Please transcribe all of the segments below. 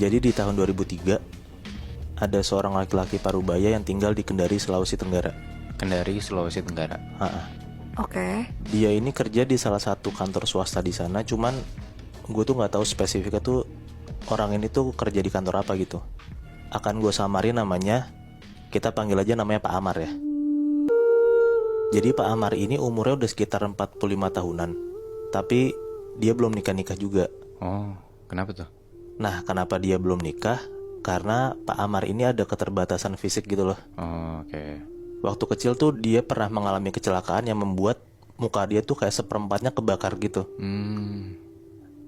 Jadi di tahun 2003 ada seorang laki-laki parubaya yang tinggal di Kendari, Sulawesi Tenggara. Kendari, Sulawesi Tenggara. Oke. Dia ini kerja di salah satu kantor swasta di sana, cuman gue tuh nggak tahu spesifiknya tuh orang ini tuh kerja di kantor apa gitu. Akan gue samarin namanya, kita panggil aja namanya Pak Amar ya. Jadi Pak Amar ini umurnya udah sekitar 45 tahunan, tapi dia belum nikah-nikah juga. Oh, kenapa tuh? Nah, kenapa dia belum nikah? Karena Pak Amar ini ada keterbatasan fisik gitu loh. Oh, oke. Waktu kecil tuh dia pernah mengalami kecelakaan yang membuat muka dia tuh kayak seperempatnya kebakar gitu.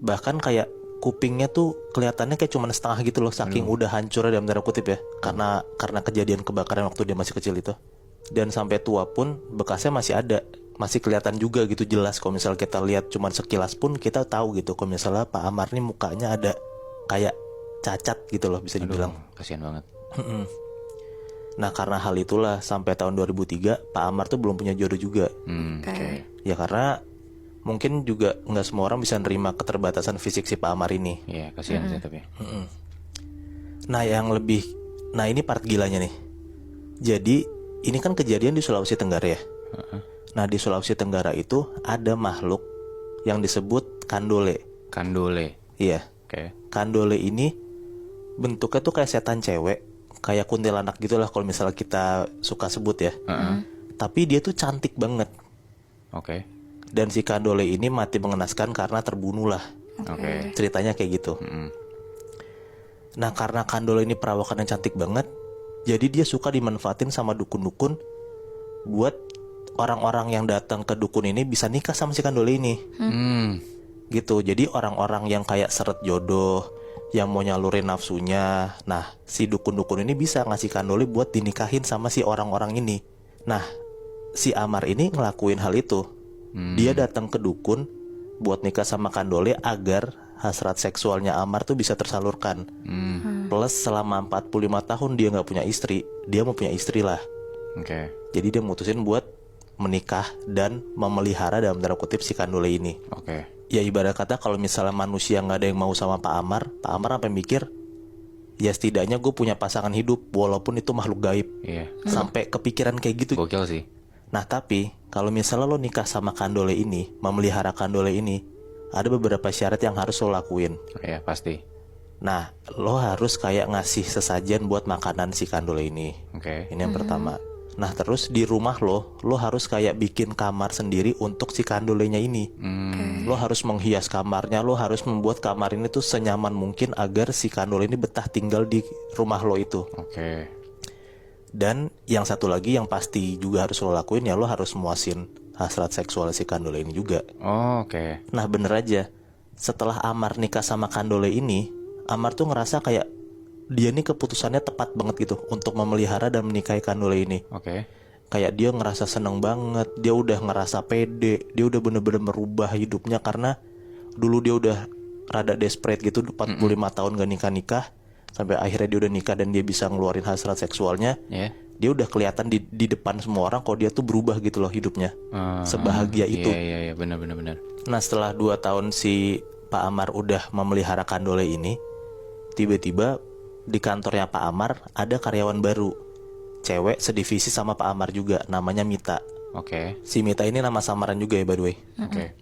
Bahkan kayak kupingnya tuh kelihatannya kayak cuma setengah gitu loh, saking udah hancurnya dalam tanda kutip ya. Karena kejadian kebakaran waktu dia masih kecil itu. Dan sampai tua pun bekasnya masih ada, masih kelihatan juga gitu jelas. Kalau misalnya kita lihat cuma sekilas pun kita tahu gitu kalau misalnya Pak Amar nih mukanya ada kayak cacat gitu loh, bisa dibilang. Kasihan banget. Nah, karena hal itulah sampai tahun 2003 Pak Amar tuh belum punya jodoh juga. Oke. Ya karena mungkin juga nggak semua orang bisa nerima keterbatasan fisik si Pak Amar ini. Iya, kasihan sih tapi. Nah, nah ini part gilanya nih. Jadi ini kan kejadian di Sulawesi Tenggara ya. Nah, di Sulawesi Tenggara itu ada makhluk yang disebut kandole. Kandole. Iya. Oke. Kandole ini bentuknya tuh kayak setan cewek, kayak kuntilanak gitulah kalau misalnya kita suka sebut ya. Tapi dia tuh cantik banget. Oke. Dan si kandole ini mati mengenaskan karena terbunuh lah. Oke. Ceritanya kayak gitu. Nah, karena kandole ini perawakan yang cantik banget, jadi dia suka dimanfaatin sama dukun-dukun buat orang-orang yang datang ke dukun ini bisa nikah sama si kandole ini. Gitu. Jadi orang-orang yang kayak seret jodoh, yang mau nyalurin nafsunya, nah si dukun-dukun ini bisa ngasih kandole buat dinikahin sama si orang-orang ini. Nah, si Amar ini ngelakuin hal itu. Dia datang ke dukun buat nikah sama kandole agar hasrat seksualnya Amar tuh bisa tersalurkan. Plus selama 45 tahun dia nggak punya istri, dia mau punya istri lah. Oke. Jadi dia mutusin buat menikah dan memelihara dalam tanda kutip si kandole ini. Oke. Ya ibarat kata kalau misalnya manusia nggak ada yang mau sama Pak Amar sampai mikir, ya setidaknya gue punya pasangan hidup walaupun itu makhluk gaib. Iya. Sampai kepikiran kayak gitu. Gokil sih. Nah, tapi kalau misalnya lo nikah sama kandole ini, memelihara kandole ini, ada beberapa syarat yang harus lo lakuin. Iya, pasti. Nah, lo harus kayak ngasih sesajen buat makanan si kandole ini. Oke. Ini yang pertama. Nah, terus di rumah lo harus kayak bikin kamar sendiri untuk si kandolenya ini. Lo harus menghias kamarnya, lo harus membuat kamar ini tuh senyaman mungkin agar si kandole ini betah tinggal di rumah lo itu. Oke. Dan yang satu lagi yang pasti juga harus lo lakuin, ya lo harus muasin hasrat seksual si kandole ini juga. Oh, oke. Nah, bener aja, setelah Amar nikah sama kandole ini, Amar tuh ngerasa kayak dia nih keputusannya tepat banget gitu untuk memelihara dan menikahi kandole ini. Oke. Kayak dia ngerasa seneng banget, dia udah ngerasa pede, dia udah bener-bener merubah hidupnya. Karena dulu dia udah rada desperate gitu, 45 tahun gak nikah-nikah, sampai akhirnya dia udah nikah dan dia bisa ngeluarin hasrat seksualnya. Dia udah kelihatan di depan semua orang kalau dia tuh berubah gitu loh hidupnya, sebahagia itu. Iya, benar. Nah, setelah 2 tahun si Pak Amar udah memelihara kandole ini, tiba-tiba di kantornya Pak Amar ada karyawan baru, cewek sedivisi sama Pak Amar juga, namanya Mita. Oke. Si Mita ini nama samaran juga ya, by the way. Oke.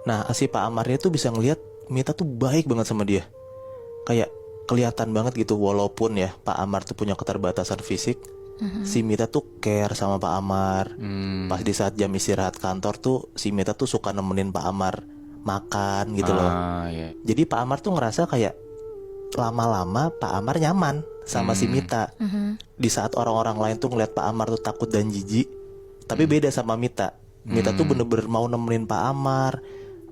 Nah, si Pak Amarnya tuh bisa ngelihat Mita tuh baik banget sama dia. Kayak kelihatan banget gitu, walaupun ya Pak Amar tuh punya keterbatasan fisik, si Mita tuh care sama Pak Amar. Pas di saat jam istirahat kantor tuh si Mita tuh suka nemenin Pak Amar makan gitu loh. Iya. Jadi Pak Amar tuh ngerasa kayak lama-lama Pak Amar nyaman sama si Mita. Di saat orang-orang lain tuh ngeliat Pak Amar tuh takut dan jijik, tapi beda sama Mita. Mita tuh bener-bener mau nemenin Pak Amar.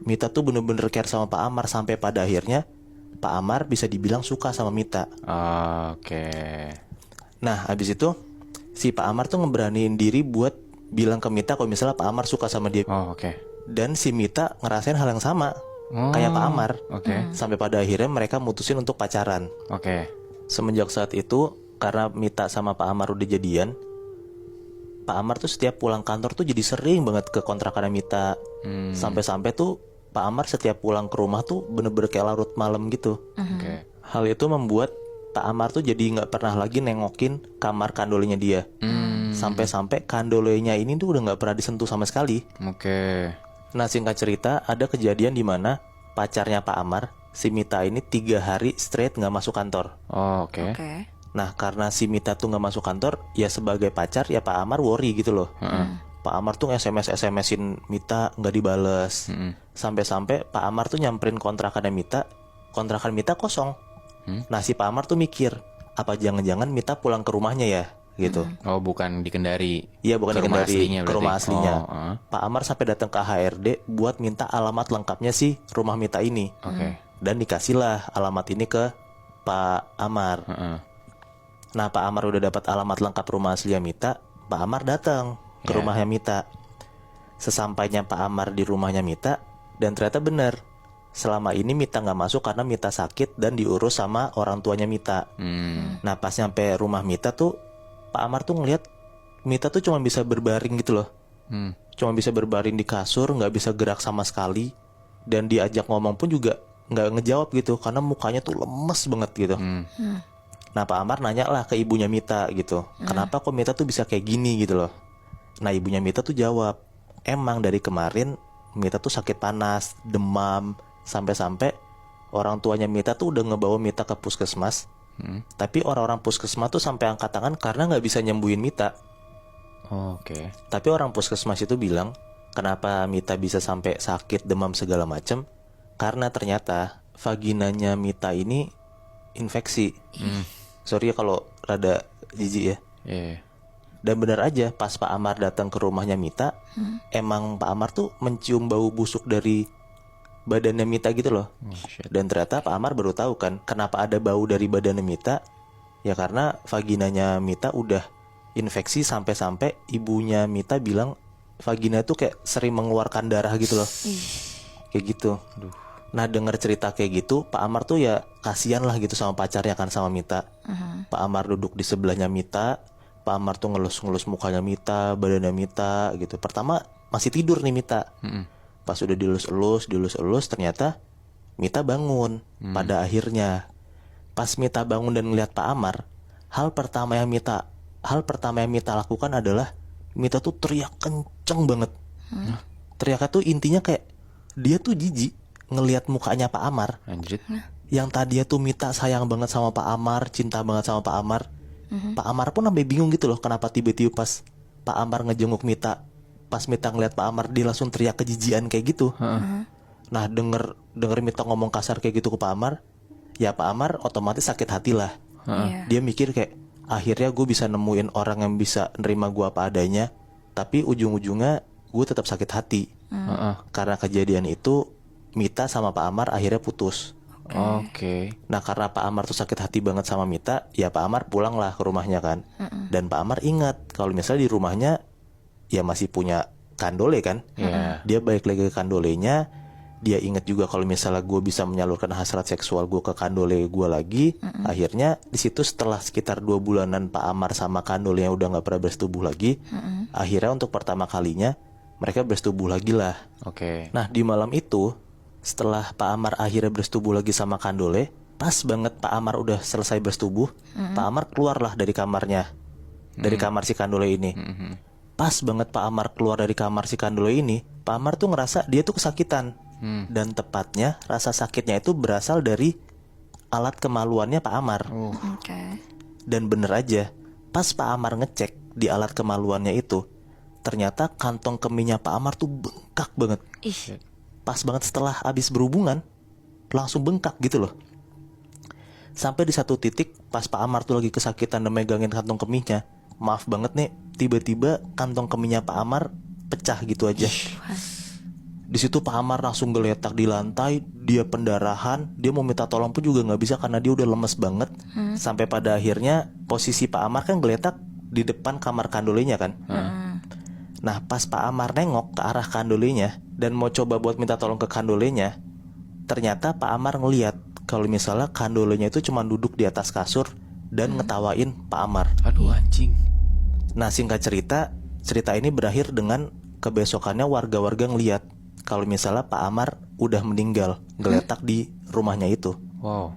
Mita tuh bener-bener care sama Pak Amar, sampai pada akhirnya Pak Amar bisa dibilang suka sama Mita. Oke. Nah, habis itu si Pak Amar tuh ngeberaniin diri buat bilang ke Mita kalau misalnya Pak Amar suka sama dia. Oh, oke. Dan si Mita ngerasain hal yang sama kayak Pak Amar. Oke. Sampai pada akhirnya mereka mutusin untuk pacaran. Oke. Semenjak saat itu, karena Mita sama Pak Amar udah jadian, Pak Amar tuh setiap pulang kantor tuh jadi sering banget ke kontrakannya Mita. Sampai-sampai tuh Pak Amar setiap pulang ke rumah tuh bener-bener kayak larut malam gitu. Oke. Hal itu membuat Pak Amar tuh jadi nggak pernah lagi nengokin kamar kandolenya dia. Sampai-sampai kandolenya ini tuh udah nggak pernah disentuh sama sekali. Oke. Nah, singkat cerita, ada kejadian di mana pacarnya Pak Amar, si Mita ini 3 hari straight nggak masuk kantor. Oh, oke. Oke. Nah, karena si Mita tuh nggak masuk kantor, ya sebagai pacar ya Pak Amar worry gitu loh. Pak Amar tuh SMS-in Mita nggak dibales. Sampai-sampai Pak Amar tuh nyamperin kontrakannya Mita, kontrakan Mita kosong. Nah, si Pak Amar tuh mikir, apa jangan-jangan Mita pulang ke rumahnya ya, gitu. Oh, bukan di Kendari. Iya, bukan Ke di rumah Kendari, aslinya ke berarti. rumah aslinya. Oh, Pak Amar sampai datang ke HRD buat minta alamat lengkapnya si rumah Mita ini. Oke. Dan dikasihlah alamat ini ke Pak Amar. Nah, Pak Amar udah dapat alamat lengkap rumah aslinya Mita. Pak Amar datang ke Ya. rumahnya Mita. Sesampainya Pak Amar di rumahnya Mita, dan ternyata benar, selama ini Mita nggak masuk karena Mita sakit dan diurus sama orang tuanya Mita. Nah, pas nyampe rumah Mita tuh, Pak Amar tuh ngeliat Mita tuh cuma bisa berbaring gitu loh. Cuma bisa berbaring di kasur, nggak bisa gerak sama sekali. Dan diajak ngomong pun juga nggak ngejawab gitu, karena mukanya tuh lemes banget gitu. Nah, Pak Amar nanya lah ke ibunya Mita gitu, kenapa kok Mita tuh bisa kayak gini gitu loh. Nah, ibunya Mita tuh jawab, emang dari kemarin Mita tuh sakit panas, demam, sampai-sampai orang tuanya Mita tuh udah ngebawa Mita ke puskesmas. Tapi orang-orang puskesmas tuh sampai angkat tangan karena nggak bisa nyembuhin Mita. Oke. Tapi orang puskesmas itu bilang, kenapa Mita bisa sampai sakit, demam segala macem? Karena ternyata vaginanya Mita ini infeksi. Sorry ya kalau rada jijik ya. Iya. Dan benar aja, pas Pak Amar datang ke rumahnya Mita, emang Pak Amar tuh mencium bau busuk dari badannya Mita gitu loh. Shit. Dan ternyata Pak Amar baru tahu kan, kenapa ada bau dari badannya Mita. Ya karena vaginanya Mita udah infeksi, sampai-sampai ibunya Mita bilang vagina tuh kayak sering mengeluarkan darah gitu loh. Kayak gitu. Nah, dengar cerita kayak gitu, Pak Amar tuh ya kasihan lah gitu sama pacarnya kan, sama Mita. Pak Amar duduk di sebelahnya Mita. Pak Amar tuh ngelus-ngelus mukanya Mita, badannya Mita gitu. Pertama masih tidur nih Mita. Pas udah dilus-elus, ternyata Mita bangun. Pada akhirnya, pas Mita bangun dan ngeliat Pak Amar, hal pertama yang Mita lakukan adalah Mita tuh teriak kenceng banget. Teriaknya tuh intinya kayak dia tuh jijik ngelihat mukanya Pak Amar. Anjir. Yang tadinya tuh Mita sayang banget sama Pak Amar, cinta banget sama Pak Amar. Pak Amar pun sampai bingung gitu loh, kenapa tiba-tiba pas Pak Amar ngejenguk Mita, pas Mita ngeliat Pak Amar, dia langsung teriak kejijian kayak gitu. Nah, denger Mita ngomong kasar kayak gitu ke Pak Amar, ya Pak Amar otomatis sakit hati lah. Iya. Dia mikir kayak, akhirnya gue bisa nemuin orang yang bisa nerima gue apa adanya, tapi ujung-ujungnya gue tetap sakit hati. Karena kejadian itu, Mita sama Pak Amar akhirnya putus. Oke. Nah, karena Pak Amar tuh sakit hati banget sama Mita, ya Pak Amar pulang lah ke rumahnya kan. Dan Pak Amar ingat kalau misalnya di rumahnya ya masih punya kandole kan. Dia balik lagi ke kandolenya. Dia ingat juga kalau misalnya gue bisa menyalurkan hasrat seksual gue ke kandole gue lagi. Akhirnya di situ setelah sekitar 2 bulanan Pak Amar sama kandolenya udah nggak pernah bersetubuh lagi. Akhirnya untuk pertama kalinya mereka bersetubuh lagi lah. Oke. Nah, di malam itu, setelah Pak Amar akhirnya bersetubuh lagi sama kandole, pas banget Pak Amar udah selesai bersetubuh, Pak Amar keluarlah dari kamarnya, dari kamar si kandole ini. Pas banget Pak Amar keluar dari kamar si kandole ini, Pak Amar tuh ngerasa dia tuh kesakitan. Dan tepatnya rasa sakitnya itu berasal dari alat kemaluannya Pak Amar. Oke. Dan bener aja, pas Pak Amar ngecek di alat kemaluannya itu, ternyata kantong kemihnya Pak Amar tuh bengkak banget. Ih. Pas banget setelah habis berhubungan, langsung bengkak gitu loh. Sampai di satu titik pas Pak Amar tuh lagi kesakitan dan megangin kantong kemihnya, maaf banget nih, tiba-tiba kantong kemihnya Pak Amar pecah gitu aja. Di situ Pak Amar langsung geletak di lantai, dia pendarahan, dia mau minta tolong pun juga nggak bisa karena dia udah lemes banget. Sampai pada akhirnya posisi Pak Amar kan geletak di depan kamar kandolenya kan. Nah, pas Pak Amar nengok ke arah kandolenya dan mau coba buat minta tolong ke kandolenya, ternyata Pak Amar ngeliat kalau misalnya kandolenya itu cuma duduk di atas kasur dan ngetawain Pak Amar. Aduh anjing. Nah, singkat cerita ini berakhir dengan kebesokannya warga-warga ngeliat kalau misalnya Pak Amar udah meninggal, geletak di rumahnya itu. Wow.